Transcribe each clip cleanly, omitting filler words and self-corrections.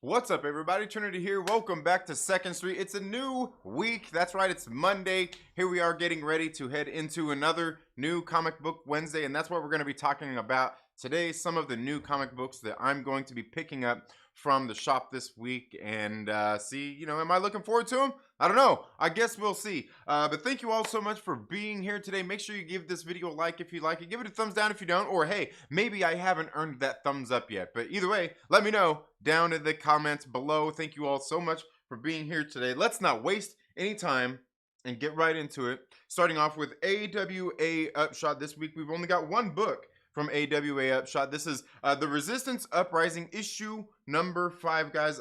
What's up, everybody? Trinity here. Welcome back to Second Street. It's a new week. That's right, it's Monday. Here we are getting ready to head into another new comic book Wednesday, and that's what we're going to be talking about today. Some of the new comic books that I'm going to be picking up from the shop this week and see, am I looking forward to them? I don't know. I guess we'll see. But thank you all so much for being here today. Make sure you give this video a like if you like it. Give it a thumbs down if you don't. Or hey, maybe I haven't earned that thumbs up yet. But either way, let me know down in the comments below. Thank you all so much for being here today. Let's not waste any time and get right into it. Starting off with AWA UPSHOT. This week we've only got one book from AWA UPSHOT. This is the Resistance Uprising issue number 5, guys.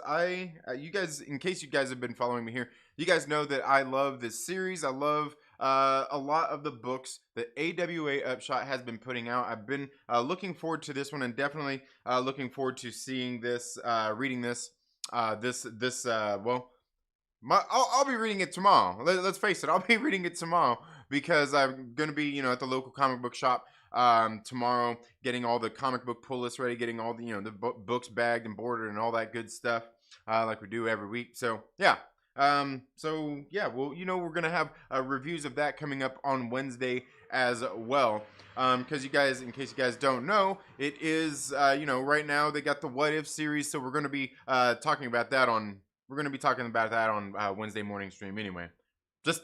You guys, in case you guys have been following me here, you guys know that I love this series. I love a lot of the books that AWA UPSHOT has been putting out. I've been looking forward to this one, and definitely looking forward to seeing this, reading this. I'll be reading it tomorrow. Let's face it, I'll be reading it tomorrow because I'm gonna be, at the local comic book shop tomorrow, getting all the comic book pull lists ready, getting all the the books bagged and bordered and all that good stuff, like we do every week. So yeah. We're gonna have reviews of that coming up on Wednesday as well. Because in case you guys don't know, it is right now they got the What If series, so we're gonna be talking about that on Wednesday morning stream anyway. Just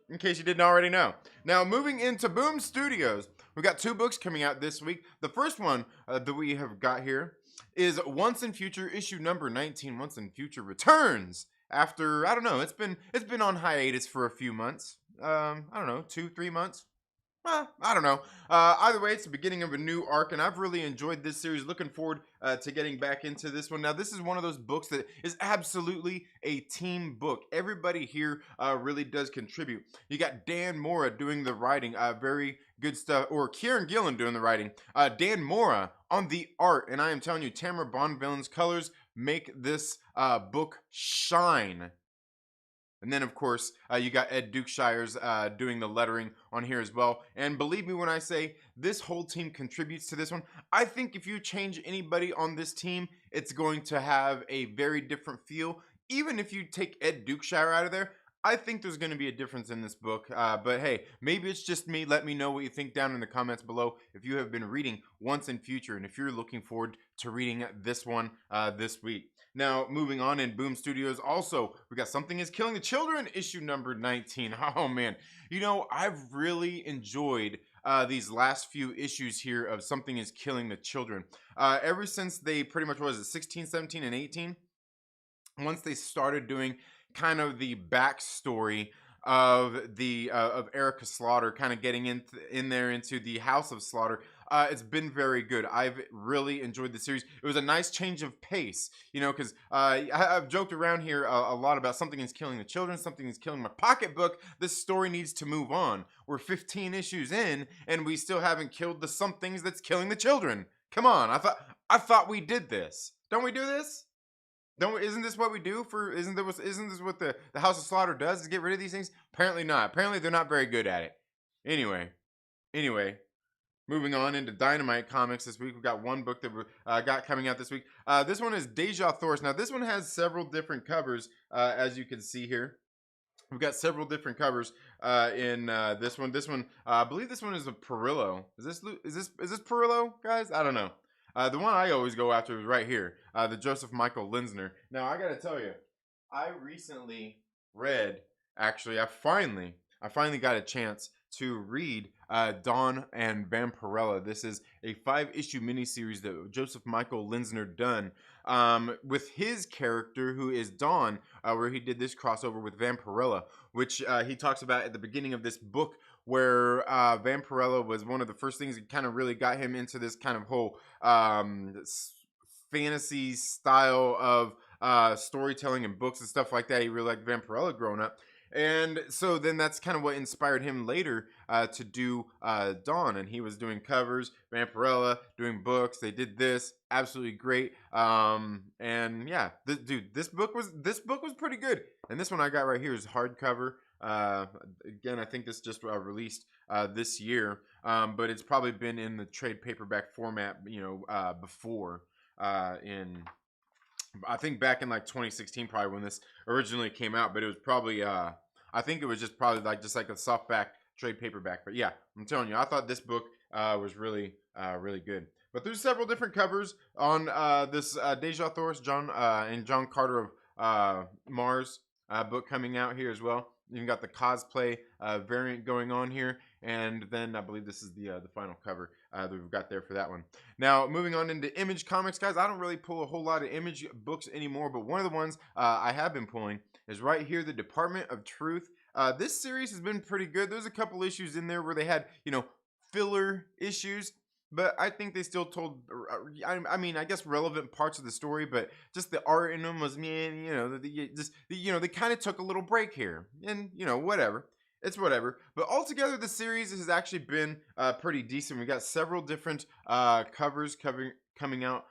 in case you didn't already know. Now, moving into Boom Studios, we got 2 books coming out this week. The first one that we have got here is Once in Future issue number 19. Once in Future returns after, I don't know, it's been on hiatus for a few months. I don't know, 2-3 months. I don't know. Either way, it's the beginning of a new arc, and I've really enjoyed this series. Looking forward to getting back into this one. Now, this is one of those books that is absolutely a team book. Everybody here really does contribute. You got Dan Mora doing the writing, very good stuff, or Kieran Gillen doing the writing. Dan Mora on the art, and I am telling you, Tamara Bonvillain's colors make this book shine. And then, of course, you got Ed Dukeshire's doing the lettering on here as well. And believe me when I say this whole team contributes to this one. I think if you change anybody on this team, it's going to have a very different feel. Even if you take Ed Dukeshire out of there, I think there's going to be a difference in this book. But hey, maybe it's just me. Let me know what you think down in the comments below if you have been reading Once in Future and if you're looking forward to reading this one this week. Now, moving on in Boom Studios, also, we got Something is Killing the Children, issue number 19. Oh, man. I've really enjoyed these last few issues here of Something is Killing the Children. Ever since they pretty much, 16, 17, and 18? Once they started doing kind of the backstory of Erica Slaughter, kind of getting in there into the House of Slaughter, it's been very good. I've really enjoyed the series. It was a nice change of pace, because I've joked around here a lot about Something is Killing the Children, Something is Killing my pocketbook. This story needs to move on. We're 15 issues in, and we still haven't killed the somethings that's killing the children. Come on, I thought we did this. Don't we do this? Isn't this what we do isn't this what the House of Slaughter does, is get rid of these things? Apparently not. Apparently they're not very good at it. Anyway, moving on into Dynamite Comics this week, we've got one book that we got coming out this week. This one is Deja Thors. Now, this one has several different covers, as you can see here. We've got several different covers in this one. This one, I believe this one is a Perillo. Is this Perillo, guys? I don't know. The one I always go after is right here, the Joseph Michael Linsner. Now, I gotta tell you, I recently read, actually, I finally got a chance to read Dawn and Vampirella. This is a 5-issue miniseries that Joseph Michael Linsner done with his character, who is Dawn, where he did this crossover with Vampirella, which he talks about at the beginning of this book, where Vampirella was one of the first things that kind of really got him into this kind of whole fantasy style of storytelling and books and stuff like that. He really liked Vampirella growing up. And so then that's kind of what inspired him later to do Dawn. And he was doing covers, Vampirella, doing books. They did this. Absolutely great. And yeah, this book was pretty good. And this one I got right here is hardcover. Again, I think this just released this year, but it's probably been in the trade paperback format, before in I think back in like 2016, probably when this originally came out, but it was probably I think it was just probably like just like a softback trade paperback. But yeah, I'm telling you, I thought this book was really really good. But there's several different covers on this Deja Thoris John and John Carter of Mars book coming out here as well. You got the cosplay variant going on here, and then I believe this is the final cover that we've got there for that one. Now, moving on into Image Comics, guys, I don't really pull a whole lot of Image books anymore, but one of the ones I have been pulling is right here, the Department of Truth. This series has been pretty good. There's a couple issues in there where they had, you know, filler issues, but I think they still told, I mean, I guess relevant parts of the story, but just the art in them was, man, you know, you know, they kind of took a little break here, and, you know, whatever. It's whatever. But altogether, the series has actually been pretty decent. We got several different covers coming out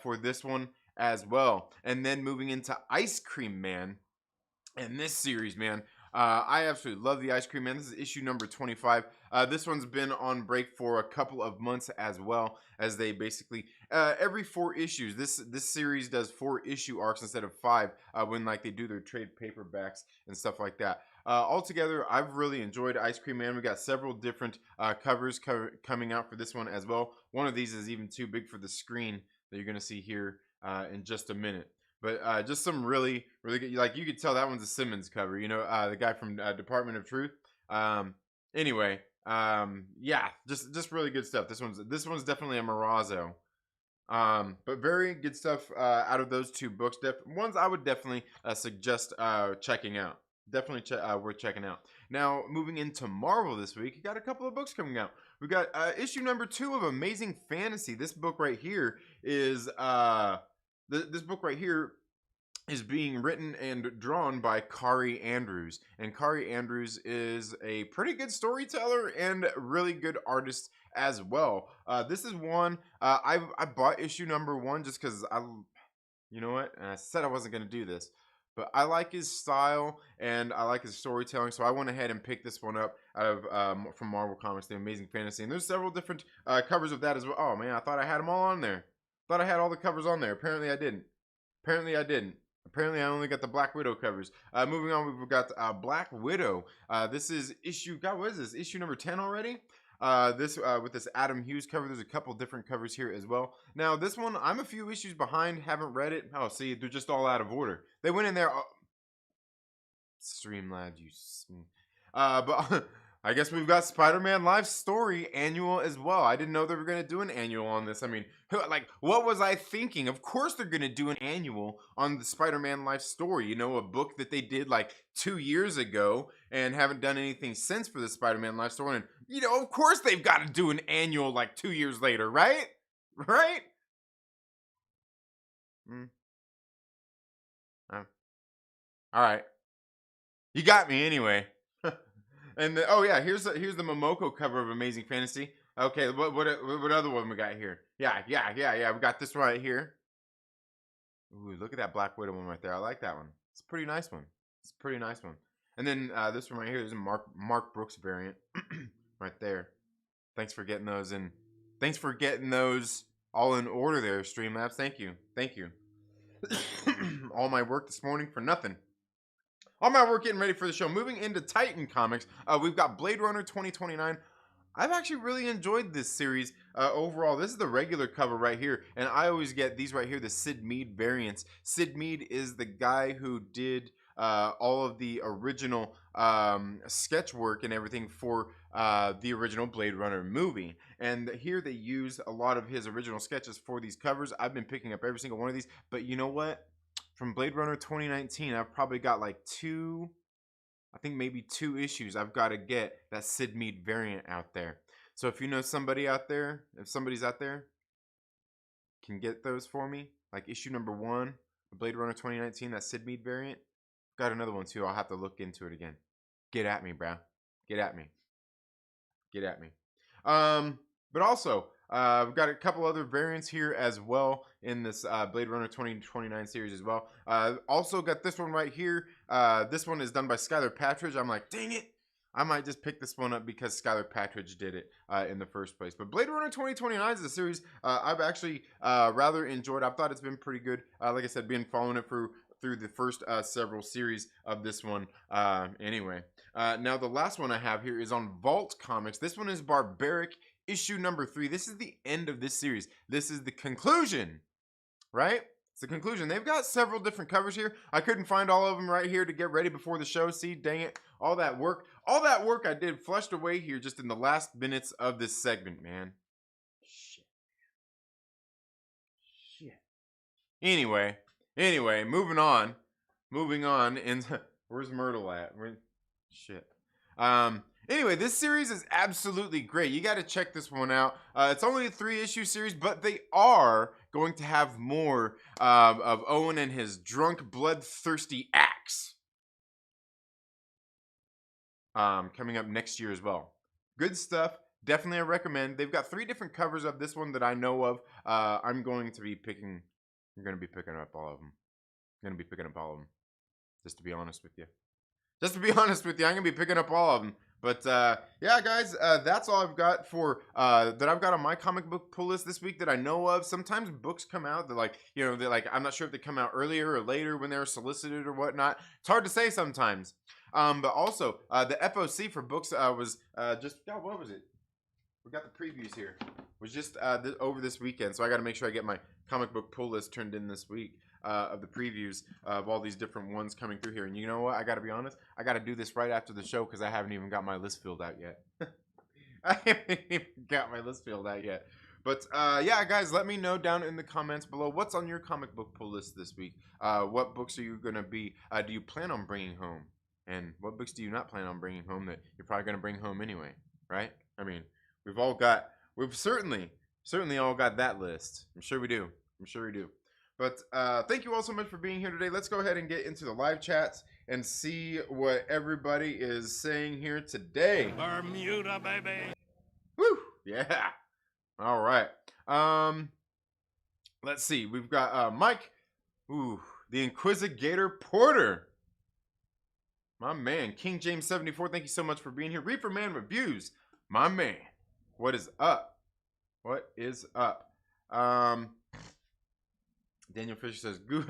for this one as well. And then moving into Ice Cream Man. And this series, man, I absolutely love the Ice Cream Man. This is issue number 25. This one's been on break for a couple of months as well, as they basically every 4 issues. This series does 4 issue arcs instead of 5 when like they do their trade paperbacks and stuff like that. Altogether, I've really enjoyed Ice Cream Man. We got several different covers coming out for this one as well. One of these is even too big for the screen that you're going to see here in just a minute. But just some really, really good. Like you could tell that one's a Simmons cover. You know, the guy from Department of Truth. Anyway, yeah, just really good stuff. This one's definitely a Marazzo. But very good stuff out of those 2 books. Ones I would definitely suggest checking out. Definitely worth checking out. Now, moving into Marvel this week, you got a couple of books coming out. We got issue number 2 of Amazing Fantasy. This book right here is this book right here is being written and drawn by Kari Andrews. And Kari Andrews is a pretty good storyteller and really good artist as well. This is one, I bought issue number 1 just because you know what? And I said I wasn't going to do this. But I like his style and I like his storytelling, so I went ahead and picked this one up out of from Marvel Comics, The Amazing Fantasy. And there's several different covers of that as well. Oh man, I thought I had them all on there. Thought I had all the covers on there. Apparently I didn't. Apparently I only got the Black Widow covers. Moving on, we've got Black Widow. This is issue, God, what is this? Issue number 10 already? This with this Adam Hughes cover. There's a couple different covers here as well. Now this one, I'm a few issues behind, haven't read it. Oh, see, they're just all out of order. They went in there. Streamlabs, you. But I guess we've got Spider-Man Live Story annual as well. I didn't know they were going to do an annual on this. I mean, like, what was I thinking? Of course they're going to do an annual on the Spider-Man Life Story. You know, a book that they did like 2 years ago and haven't done anything since for the Spider-Man Life Story. And, you know, of course they've got to do an annual like 2 years later, right? Right? All right. You got me anyway. And oh yeah, here's the Momoko cover of Amazing Fantasy. Okay, what other one we got here? Yeah. We got this one right here. Ooh, look at that Black Widow one right there. I like that one. It's a pretty nice one. And then this one right here is a Mark Brooks variant, right there. Thanks for getting those in. Thanks for getting those all in order there, Streamlabs. Thank you. All my work this morning for nothing. All my work getting ready for the show. Moving into Titan Comics, we've got Blade Runner 2029. I've actually really enjoyed this series overall. This is the regular cover right here, and I always get these right here, the Sid Mead variants. Sid Mead is the guy who did all of the original sketch work and everything for the original Blade Runner movie. And here they use a lot of his original sketches for these covers. I've been picking up every single one of these, but you know what? From Blade Runner 2019, I've probably got like I think maybe 2 issues I've got to get that Sid Mead variant out there. So if you know somebody out there, if somebody's out there, can get those for me, like issue number 1, Blade Runner 2019, that Sid Mead variant. Got another one too. I'll have to look into it again. Get at me, bro. Get at me. But also, we've got a couple other variants here as well in this Blade Runner 2029 series as well. Also got this one right here. This one is done by Skylar Patridge. I'm like, dang it. I might just pick this one up because Skylar Patridge did it in the first place. But Blade Runner 2029 is a series I've actually rather enjoyed. I've thought it's been pretty good. Like I said, been following it through the first several series of this one. Anyway, now the last one I have here is on Vault Comics. This one is Barbaric issue number 3. This is the end of this series. This is the conclusion, right? It's the conclusion. They've got several different covers here. I couldn't find all of them right here to get ready before the show. See, dang it. All that work I did flushed away here just in the last minutes of this segment, man. Shit. Anyway, moving on. And where's Myrtle at? Shit. Anyway, this series is absolutely great. You got to check this one out. It's only a 3-issue series, but they are going to have more of Owen and his drunk, bloodthirsty axe coming up next year as well. Good stuff. Definitely I recommend. They've got 3 different covers of this one that I know of. I'm going to be picking up all of them. Just to be honest with you. I'm going to be picking up all of them. But yeah, guys, that's all I've got for that I've got on my comic book pull list this week that I know of. Sometimes books come out that, like, you know, they're like, I'm not sure if they come out earlier or later when they're solicited or whatnot. It's hard to say sometimes. But also the FOC for books was just, God, what was it? We got the previews here. It was just over this weekend, so I got to make sure I get my comic book pull list turned in this week. Of the previews of all these different ones coming through here. And you know what? I got to be honest. I got to do this right after the show because I haven't even got my list filled out yet. I haven't even got my list filled out yet. But yeah, guys, let me know down in the comments below what's on your comic book pull list this week. What books are you going to be? Do you plan on bringing home? And what books do you not plan on bringing home that you're probably going to bring home anyway? Right? I mean, we've certainly all got that list. I'm sure we do. But thank you all so much for being here today. Let's go ahead and get into the live chats and see what everybody is saying here today. Bermuda, baby. Woo! Yeah. All right. Let's see. We've got Mike. Ooh, the Inquisigator Porter. My man. King James 74. Thank you so much for being here. Reaper Man Reviews. My man. What is up? Daniel Fisher says, goof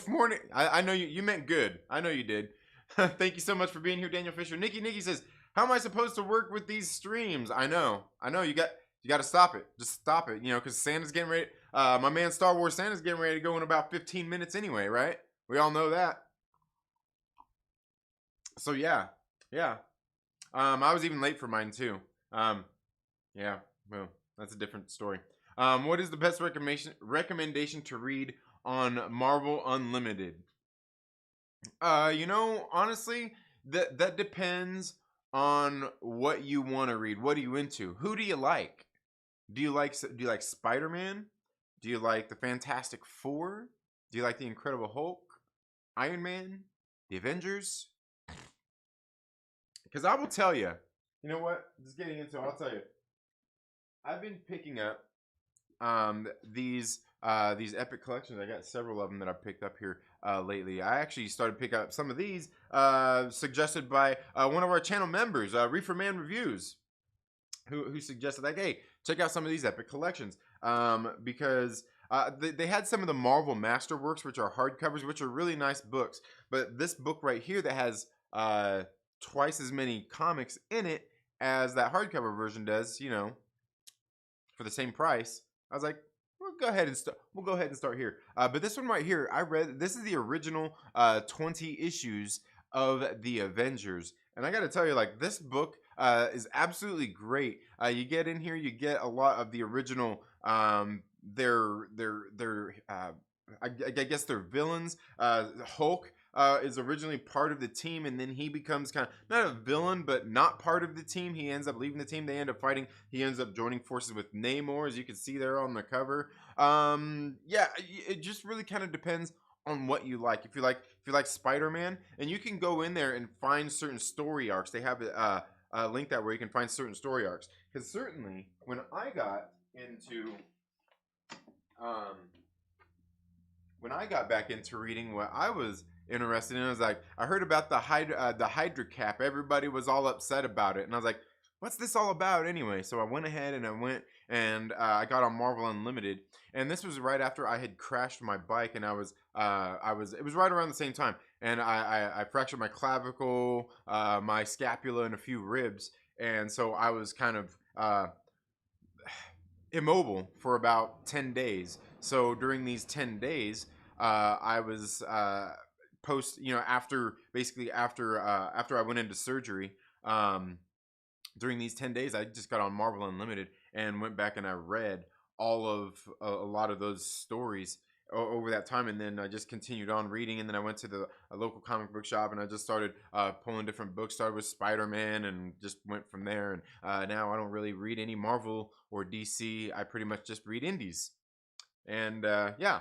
morning. I know you meant good. I know you did. Thank you so much for being here, Daniel Fisher. Nikki says, how am I supposed to work with these streams? I know. You got to stop it. Just stop it. You know, because Santa's getting ready. My man Star Wars Santa's getting ready to go in about 15 minutes anyway, right? We all know that. So yeah. I was even late for mine too. Yeah. Well, that's a different story. What is the best recommendation to read on Marvel Unlimited? You know, honestly, that depends on what you want to read. What are you into? Who do you like? Do you like Spider-Man? Do you like the Fantastic Four? Do you like the Incredible Hulk? Iron Man? The Avengers? Because I will tell you, you know what? Just getting into it, I'll tell you. I've been picking up these epic collections. I got several of them that I've picked up here lately. I actually started picking up some of these suggested by one of our channel members, Reefer Man Reviews, who suggested, like, hey, check out some of these epic collections because they had some of the Marvel Masterworks, which are hardcovers, which are really nice books. But this book right here that has twice as many comics in it as that hardcover version does, you know, for the same price. I was like, we'll go ahead and start here. But this one right here, I read, this is the original 20 issues of the Avengers. And I got to tell you, like, this book is absolutely great. You get in here, you get a lot of the original, I guess they're villains. Hulk is originally part of the team, and then he becomes kind of not a villain, but not part of the team. He ends up leaving the team. They end up fighting. He ends up joining forces with Namor, as you can see there on the cover. Yeah, it just really kind of depends on what you like. If you like Spider-Man, and you can go in there and find certain story arcs. They have a link that where you can find certain story arcs. Because certainly when I got into when I got back into reading, what I was interested in. I was like, I heard about the Hydra cap. Everybody was all upset about it, and I was like, what's this all about anyway? So I went ahead and I got on Marvel Unlimited, and this was right after I had crashed my bike, and it was right around the same time, and I fractured my clavicle, my scapula, and a few ribs, and so I was kind of immobile for about 10 days. So during these 10 days, I was after I went into surgery, during these 10 days, I just got on Marvel Unlimited and went back and I read all of a lot of those stories over that time, and then I just continued on reading, and then I went to the local comic book shop and I just started pulling different books. Started with Spider-Man and just went from there, and now I don't really read any Marvel or DC. I pretty much just read indies, and yeah.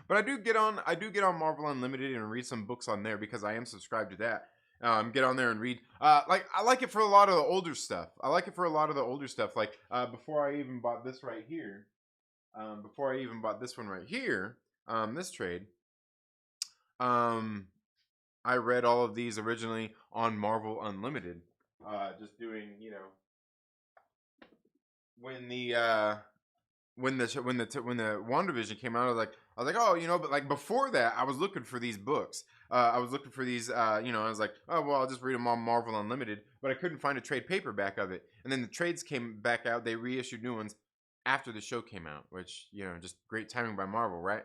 But I do get on Marvel Unlimited and read some books on there because I am subscribed to that. Get on there and read. Like, I like it for a lot of the older stuff. Like before I even bought this right here, this one right here, this trade, I read all of these originally on Marvel Unlimited. Just doing, when the WandaVision came out, I was like, oh, but like before that, I was looking for these books. I was looking for these, I was like, oh, well, I'll just read them on Marvel Unlimited, but I couldn't find a trade paperback of it. And then the trades came back out. They reissued new ones after the show came out, which, just great timing by Marvel, right?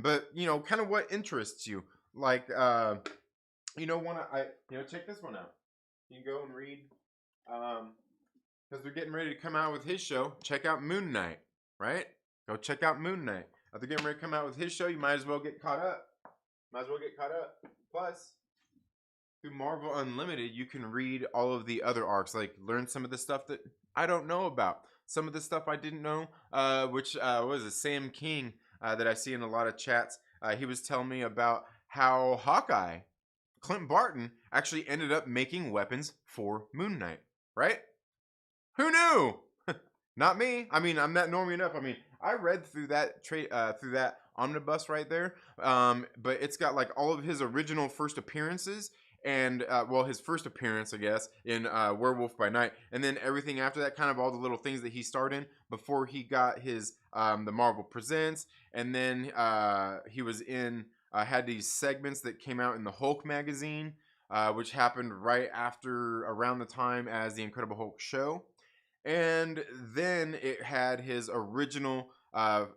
But, kind of what interests you. Like, check this one out. You can go and read, because they're getting ready to come out with his show. Check out Moon Knight, right? Go check out Moon Knight. If they're getting ready to come out with his show, you might as well get caught up. Plus, through Marvel Unlimited, you can read all of the other arcs, like learn some of the stuff that I don't know about. Some of the stuff I didn't know, which was Sam King, that I see in a lot of chats. He was telling me about how Hawkeye, Clint Barton, actually ended up making weapons for Moon Knight, right? Who knew? Not me. I mean, I'm not normie enough. I mean, I read through that through that omnibus right there, but it's got like all of his original first appearances, and his first appearance, I guess, in Werewolf by Night, and then everything after that, kind of all the little things that he starred in before he got his the Marvel Presents, and then he was in had these segments that came out in the Hulk magazine, which happened right after around the time as the Incredible Hulk show. And then it had his original,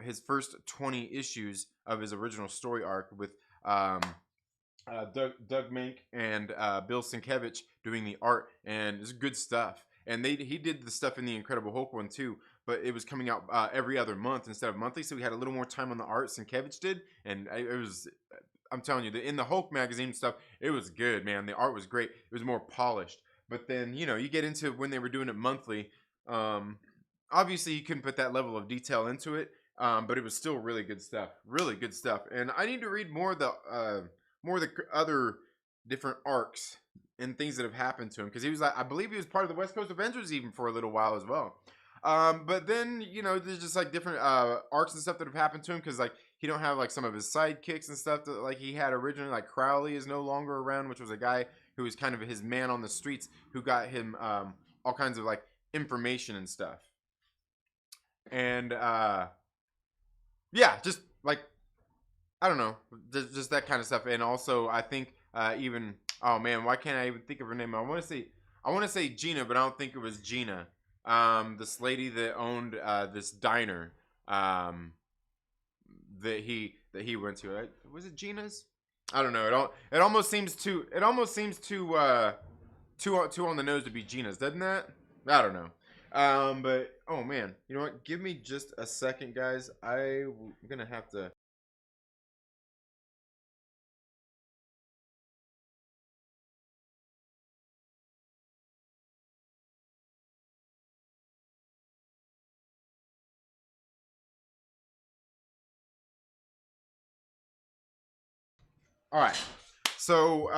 his first 20 issues of his original story arc with Doug Mink and Bill Sienkiewicz doing the art, and it's good stuff. And he did the stuff in the Incredible Hulk one too, but it was coming out every other month instead of monthly, so we had a little more time on the art. Sienkiewicz did, and it was. I'm telling you, in the Hulk magazine stuff, it was good, man. The art was great. It was more polished. But then, you get into when they were doing it monthly. Obviously you couldn't put that level of detail into it, but it was still really good stuff. And I need to read more of the other different arcs and things that have happened to him, because he was I believe he was part of the West Coast Avengers even for a little while as well. But then there's just like different arcs and stuff that have happened to him, because like he don't have like some of his sidekicks and stuff that like he had originally. Like Crowley is no longer around, which was a guy who was kind of his man on the streets, who got him all kinds of like information and stuff. And just like, I don't know, just that kind of stuff. And also I think even, oh man, why can't I even think of her name? I want to say Gina, but I don't think it was Gina. This lady that owned this diner that he went to. Was it Gina's? I don't know. It almost seems too on the nose to be Gina's, doesn't that? I don't know. But oh man, you know what? Give me just a second, guys. I'm gonna have to. All right. So,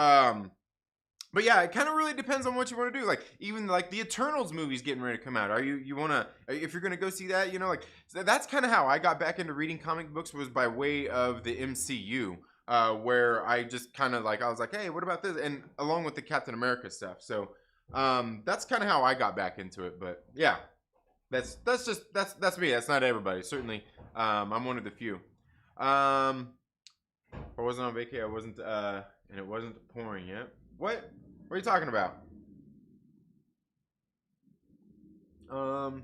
but yeah, it kind of really depends on what you want to do. Like even like the Eternals movie's getting ready to come out. Are you want to, if you're gonna go see that, like that's kind of how I got back into reading comic books, was by way of the MCU. where I just kind of like I was like, hey, what about this? And along with the Captain America stuff. So that's kind of how I got back into it. But yeah, that's me. That's not everybody. Certainly, I'm one of the few. I wasn't on vacation. I wasn't, and it wasn't pouring yet. What? What are you talking about? I'm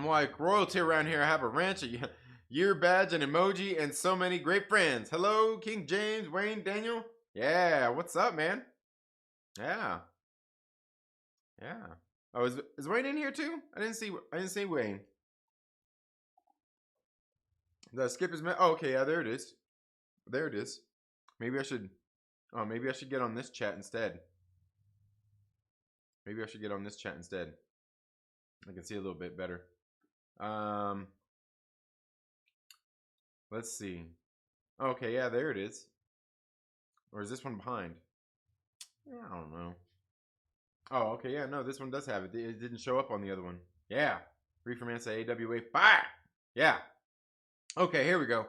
like royalty around here. I have a ranch, a year badge, an emoji, and so many great friends. Hello, King James, Wayne, Daniel. Yeah, what's up, man? Yeah, yeah. Oh, is Wayne in here too? I didn't see Wayne. The skip is oh, okay, yeah, there it is. There it is. Maybe I should. Oh, maybe I should get on this chat instead. Maybe I should get on this chat instead. I can see a little bit better. Let's see. Okay, yeah, there it is. Or is this one behind? Yeah, I don't know. Oh, okay, yeah, no, this one does have it. It didn't show up on the other one. Yeah. Reefer Man say AWA fire. Yeah. Okay, here we go.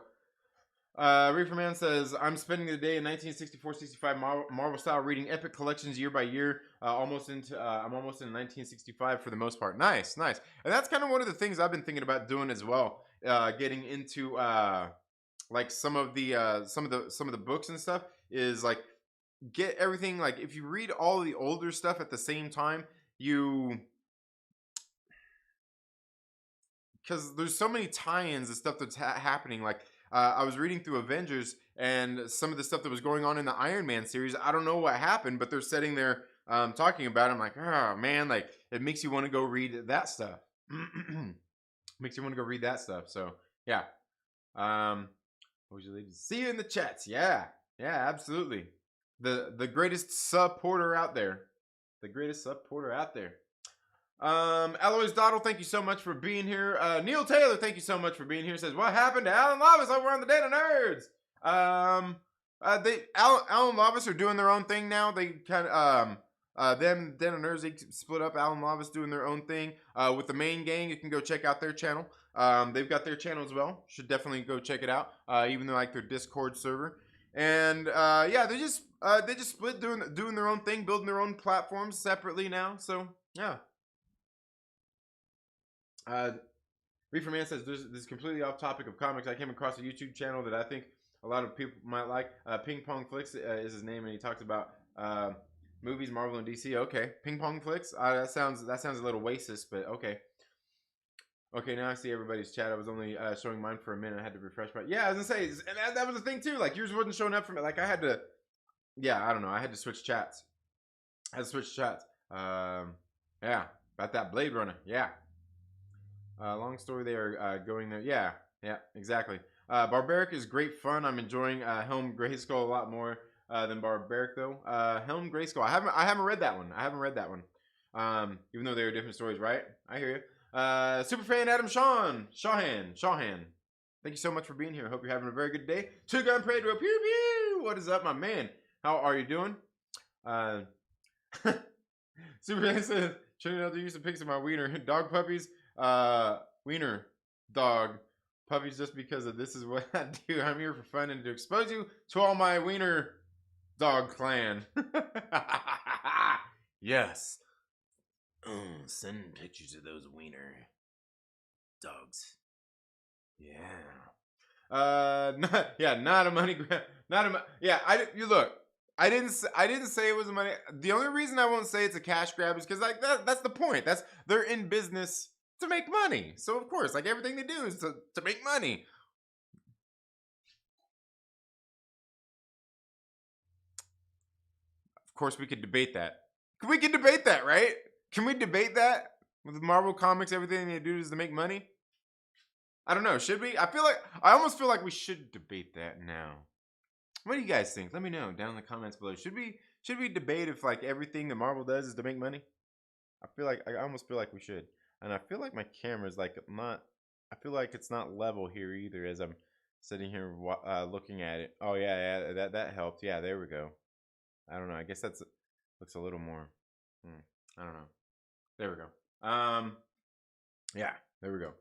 Reefer Man says, I'm spending the day in 1964-65 Marvel style reading epic collections year by year. I'm almost in 1965 for the most part. Nice, nice. And that's kind of one of the things I've been thinking about doing as well. Getting into like some of the books and stuff is like get everything, like if you read all the older stuff at the same time, because there's so many tie-ins and stuff that's happening. Like I was reading through Avengers and some of the stuff that was going on in the Iron Man series. I don't know what happened, but they're sitting there talking about it. I'm like, oh man, like it makes you want to go read that stuff. Makes you want to go read that stuff. So yeah. See you in the chats. Yeah, yeah, absolutely. The greatest supporter out there. The greatest supporter out there. Alois Doddle, thank you so much for being here. Neil Taylor, thank you so much for being here. Says, what happened to Alan Lavis over on the Data Nerds? Alan Lavis are doing their own thing now. They kind of them Data Nerds, they split up. Alan Lavis doing their own thing. With the main gang, you can go check out their channel. They've got their channel as well. Should definitely go check it out. Even though like their Discord server. And yeah, they just split doing their own thing, building their own platforms separately now. So yeah. Reefer Man says, this is completely off topic of comics. I came across a YouTube channel that I think a lot of people might like. Ping Pong Flicks is his name, and he talks about movies, Marvel and DC. Okay, Ping Pong Flicks. That sounds a little racist, but okay. Okay, now I see everybody's chat. I was only showing mine for a minute. I had to refresh my. Yeah, I was gonna say, and that was the thing too. Like yours wasn't showing up for me. Like I had to. Yeah, I don't know. I had to switch chats. Yeah, about that Blade Runner. Yeah. Long story, they are going there. Yeah, yeah, exactly. Barbaric is great fun. I'm enjoying Helm Grayskull a lot more than Barbaric though. Helm Grayskull. I haven't read that one. Even though they are different stories, right? I hear you. Superfan Adam Shawhan. Thank you so much for being here. Hope you're having a very good day. Two Gun Pedro. Pew pew. What is up, my man? How are you doing? Superfan says, "Children out there used to pics of my wiener dog puppies." Wiener dog puppies just because of this is what I do. I'm here for fun and to expose you to all my wiener dog clan. Yes. Send pictures of those wiener dogs. Yeah. Not a money grab. You look. I didn't say it was a money. The only reason I won't say it's a cash grab is because like that's the point. They're in business to make money. So of course, like everything they do is to make money. Of course, we could debate that. We could debate that, right? Can we debate that? With Marvel Comics, everything they do is to make money? I don't know. Should we? I almost feel like we should debate that now. What do you guys think? Let me know down in the comments below. Should we debate if like everything that Marvel does is to make money? I almost feel like we should. And I feel like my camera's like not. I feel like it's not level here either as I'm sitting here looking at it. Oh yeah, that helped. Yeah, there we go. I don't know. I guess looks a little more. I don't know. There we go. Yeah, there we go.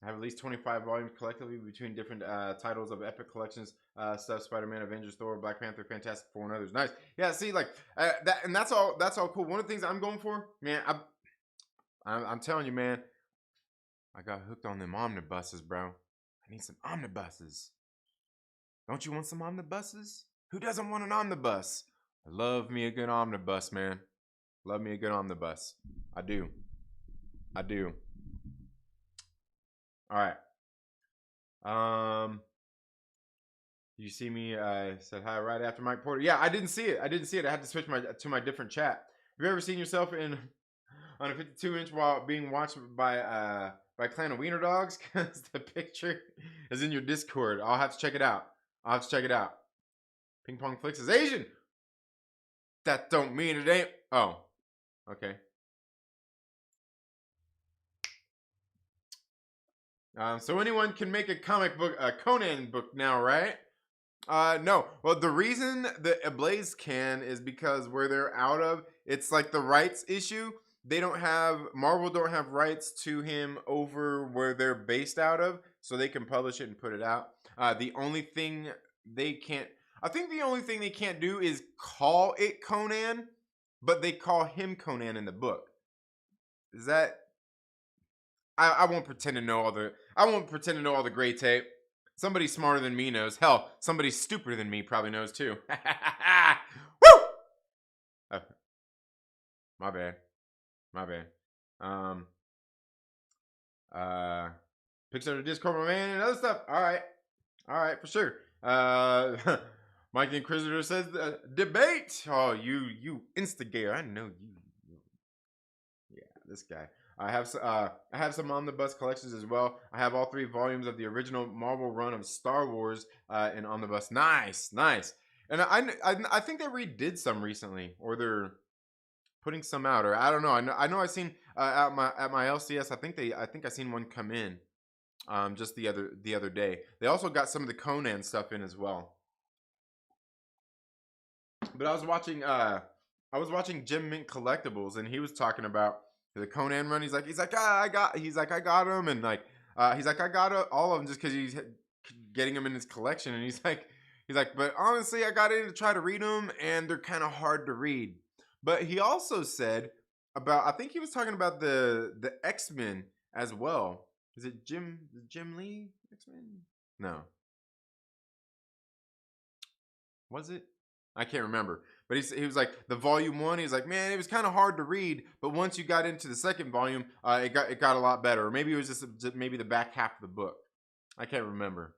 I have at least 25 volumes collectively between different titles of Epic Collections stuff: Spider-Man, Avengers, Thor, Black Panther, Fantastic Four, and others. Nice. Yeah. See, like that, and that's all. That's all cool. One of the things I'm going for, man. I'm telling you, man. I got hooked on them omnibuses, bro. I need some omnibuses. Don't you want some omnibuses? Who doesn't want an omnibus? I love me a good omnibus, man. Love me a good omnibus. I do. I do. All right. You see me? I said hi right after Mike Porter. Yeah, I didn't see it. I didn't see it. I had to switch my different chat. Have you ever seen yourself in on a 52-inch while being watched by Clan of Wiener Dogs? Because the picture is in your Discord. I'll have to check it out. I'll have to check it out. Ping Pong Flicks is Asian. That don't mean it ain't. Oh, okay. So anyone can make a comic book, a Conan book now, right? No. Well, the reason that Ablaze can is because where they're out of, it's like the rights issue. They don't have, Marvel don't have rights to him over where they're based out of, so they can publish it and put it out. The only thing they can't, I think the only thing they can't do is call it Conan, but they call him Conan in the book. Is that, I won't pretend to know all the, I won't pretend to know all the gray tape. Somebody smarter than me knows. Hell, somebody stupider than me probably knows too. Woo! Oh, my bad. My bad. Picks up the Discord, my man, and other stuff. All right, for sure. Mike the Inquisitor says debate. Oh, you instigator. I know you. Yeah, this guy. I have some omnibus collections as well. I have all 3 volumes of the original Marvel run of Star Wars in omnibus. Nice. And I think they redid some recently, or they're putting some out, or I don't know. I know I've seen at my LCS. I think I seen one come in just the other day. They also got some of the Conan stuff in as well. But I was watching Jim Mint Collectibles, and he was talking about the Conan run. He's like I got him, and like he's like I got all of them just because he's getting them in his collection, and he's like but honestly I got in to try to read them, and they're kind of hard to read. But he also said about, I think he was talking about the X-Men as well. Is it Jim Lee X-Men? No. Was it? I can't remember. But he was like, the volume 1, he's like, man, it was kind of hard to read, but once you got into the second volume, it got a lot better. Or maybe it was just maybe the back half of the book. I can't remember.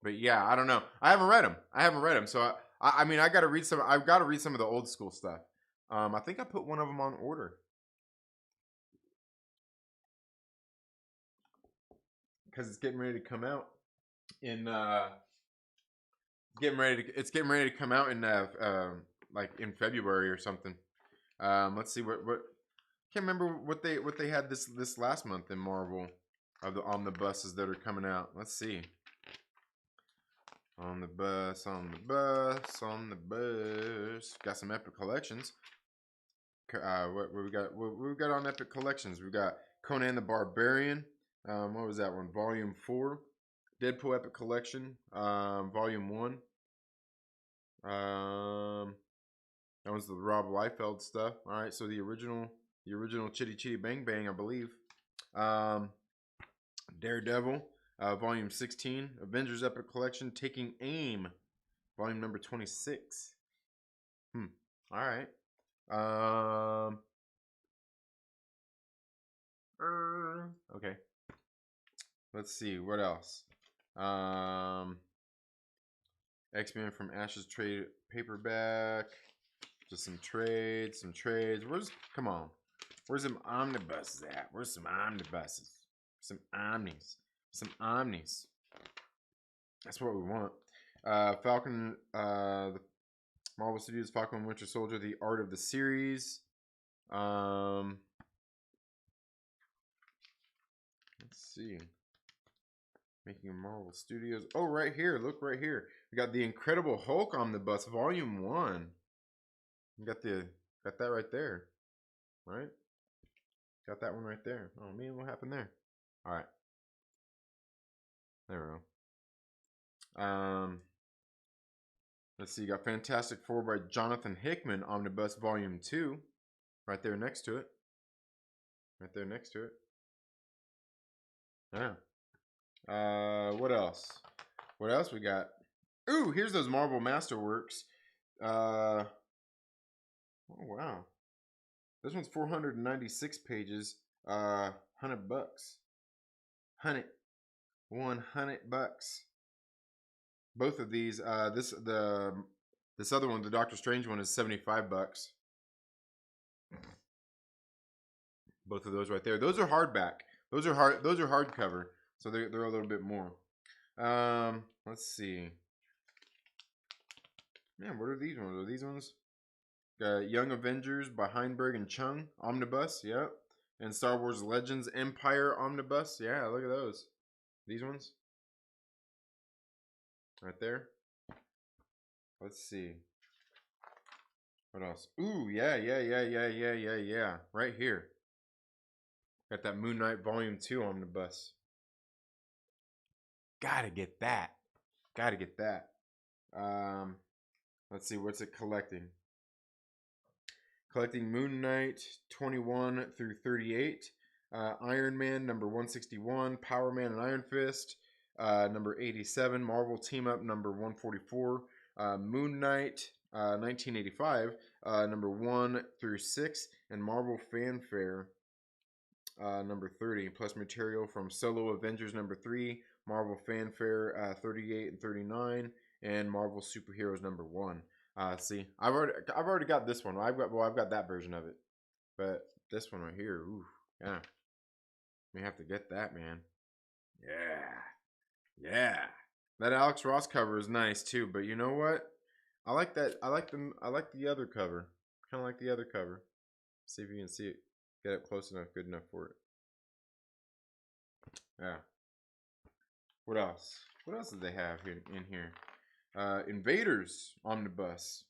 But yeah, I don't know. I haven't read them. So I mean, I've got to read some of the old school stuff. I think I put one of them on order because it's getting ready to come out in it's getting ready to come out in like in February or something. Let's see what can't remember what they had this last month in Marvel of the omnibuses that are coming out. Let's see. On the bus. Got some Epic Collections. What we got on Epic Collections? We got Conan the Barbarian. What was that one? Volume 4. Deadpool Epic Collection. Volume 1. That was the Rob Liefeld stuff. All right, so the original Chitty Chitty Bang Bang, I believe. Daredevil, Volume 16. Avengers Epic Collection, Taking Aim, Volume number 26. All right. Okay. Let's see what else. X-Men from Ashes trade paperback. Just some trades. Come on. Where's some omnibuses at? Where's some omnibuses? Some omnis. That's what we want. Falcon, the Marvel Studios Falcon and Winter Soldier, the art of the series. Let's see. Making Marvel Studios. Oh, right here. Look right here. We got the Incredible Hulk Omnibus, Volume 1. You got that right there. Right? Got that one right there. Oh man, what happened there? Alright. There we go. Let's see. You got Fantastic Four by Jonathan Hickman, Omnibus Volume 2. Right there next to it. Right there next to it. Yeah. What else? What else we got? Ooh, here's those Marvel Masterworks. Oh, wow. This one's 496 pages. $100. 100 bucks. Both of these. This other one, the Doctor Strange one, is 75 bucks. Both of those right there. Those are hardback. Those are hardcover. So they're a little bit more. Let's see. Man, what are these ones? Are these ones? Young Avengers by Heinberg and Chung Omnibus, yep. And Star Wars Legends Empire Omnibus, yeah. Look at those. These ones, right there. Let's see. What else? Ooh, yeah. Right here. Got that Moon Knight Volume 2 Omnibus. Gotta get that. Gotta get that. Let's see, what's it collecting? Collecting Moon Knight 21 through 38. Iron Man number 161. Power Man and Iron Fist number 87. Marvel Team Up number 144. Moon Knight 1985 number 1 through 6. And Marvel Fanfare number 30. Plus material from Solo Avengers number 3. Marvel Fanfare 38 and 39. And Marvel Superheroes number 1. See, I've already got this one. I've got that version of it, but this one right here, ooh, yeah, may have to get that, man. Yeah. That Alex Ross cover is nice too, but you know what? I like that. I like the other cover. Kind of like the other cover. See if you can see it. Get it close enough, good enough for it. Yeah. What else? What else did they have here in here? Invaders Omnibus.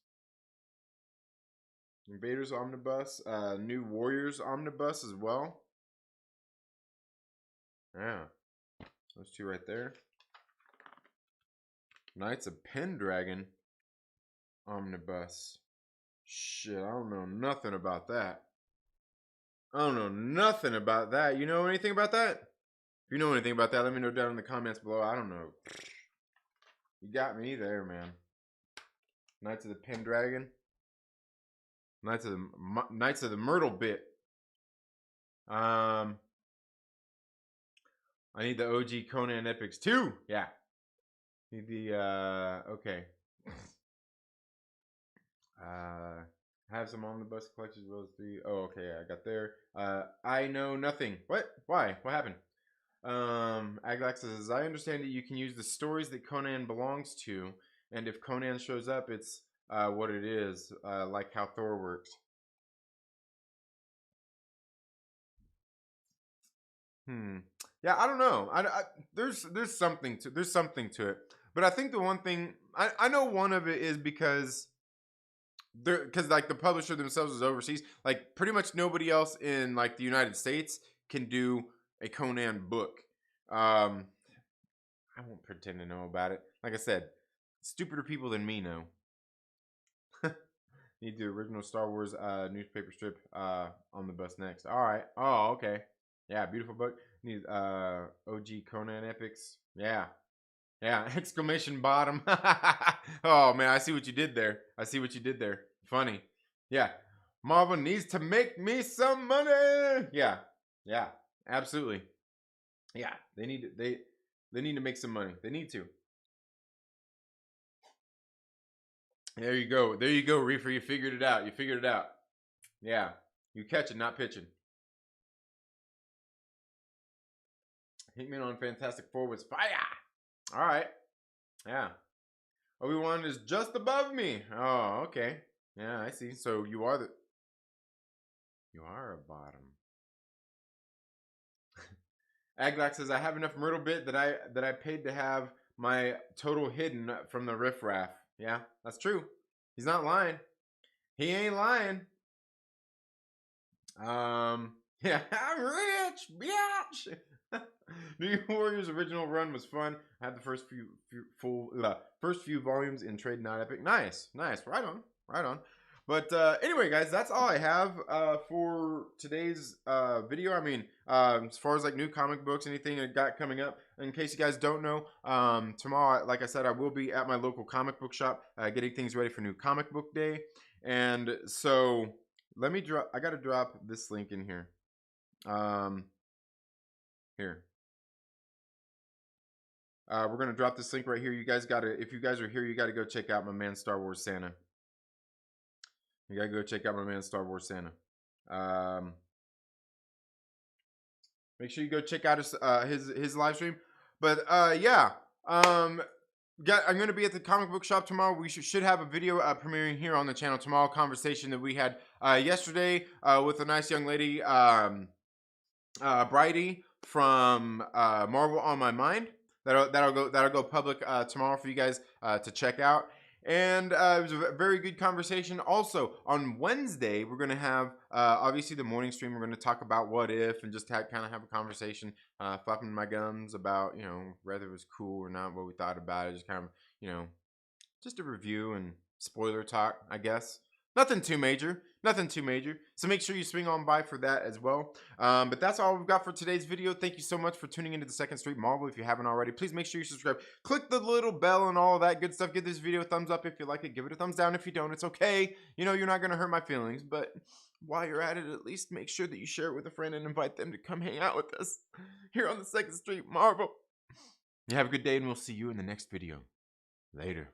Invaders Omnibus. New Warriors Omnibus as well. Yeah. Those two right there. Knights of Pendragon Omnibus. Shit, I don't know nothing about that. I don't know nothing about that. You know anything about that? If you know anything about that, let me know down in the comments below. I don't know. You got me there, man. Knights of the Pendragon. Knights of the Myrtle bit. I need the OG Conan Epics too. Yeah. Need the okay. Have some omnibus collections as well as 3. Oh, okay, I got there. I know nothing. What? Why? What happened? Aglax says, as I understand it, you can use the stories that Conan belongs to, and if Conan shows up, it's what it is, like how Thor works. Yeah, I don't know. There's something to it, but I think the one thing I know one of it is because like the publisher themselves is overseas. Like pretty much nobody else in like the United States can do a Conan book. I won't pretend to know about it. Like I said, stupider people than me know. Need the original Star Wars newspaper strip on the bus next. All right. Oh, okay. Yeah, beautiful book. Need OG Conan epics. Yeah. Exclamation bottom. Oh man, I see what you did there. Funny. Yeah. Marvel needs to make me some money. Yeah. Absolutely. Yeah. They need to make some money. They need to. There you go, Reefer. You figured it out. Yeah. You catching, not pitching. Hickman on Fantastic Four was fire. All right. Yeah. Obi-Wan is just above me. Oh, okay. Yeah, I see. So you are a bottom. Aglax says, I have enough Myrtle bit that I paid to have my total hidden from the riffraff. Yeah, that's true. He's not lying. He ain't lying. Yeah, I'm rich, bitch. New Warriors original run was fun. I had the first few volumes in Trade Not Epic. Nice, nice. Right on, right on. But anyway, guys, that's all I have for today's video. I mean, as far as like new comic books, anything I got coming up. In case you guys don't know, tomorrow, like I said, I will be at my local comic book shop getting things ready for New Comic Book Day. And so let me drop. I got to drop this link in here. Here. We're gonna drop this link right here. You guys gotta, if you guys are here, you gotta go check out my man Star Wars Santa. You gotta go check out my man Star Wars Santa. Make sure you go check out his live stream. But yeah, I'm gonna be at the comic book shop tomorrow. We should have a video premiering here on the channel tomorrow. Conversation that we had yesterday with a nice young lady, Bridie from Marvel on My Mind. That'll go public tomorrow for you guys to check out. And it was a very good conversation. Also, on Wednesday, we're going to have, obviously, the morning stream. We're going to talk about What If and just kind of have a conversation, flapping my gums about, you know, whether it was cool or not, what we thought about it. Just kind of, you know, just a review and spoiler talk, I guess. Nothing too major. Nothing too major. So make sure you swing on by for that as well. But that's all we've got for today's video. Thank you so much for tuning into the Second Street Marvel. If you haven't already, please make sure you subscribe. Click the little bell and all that good stuff. Give this video a thumbs up if you like it. Give it a thumbs down if you don't. It's okay. You know, you're not going to hurt my feelings. But while you're at it, at least make sure that you share it with a friend and invite them to come hang out with us here on the Second Street Marvel. You have a good day, and we'll see you in the next video. Later.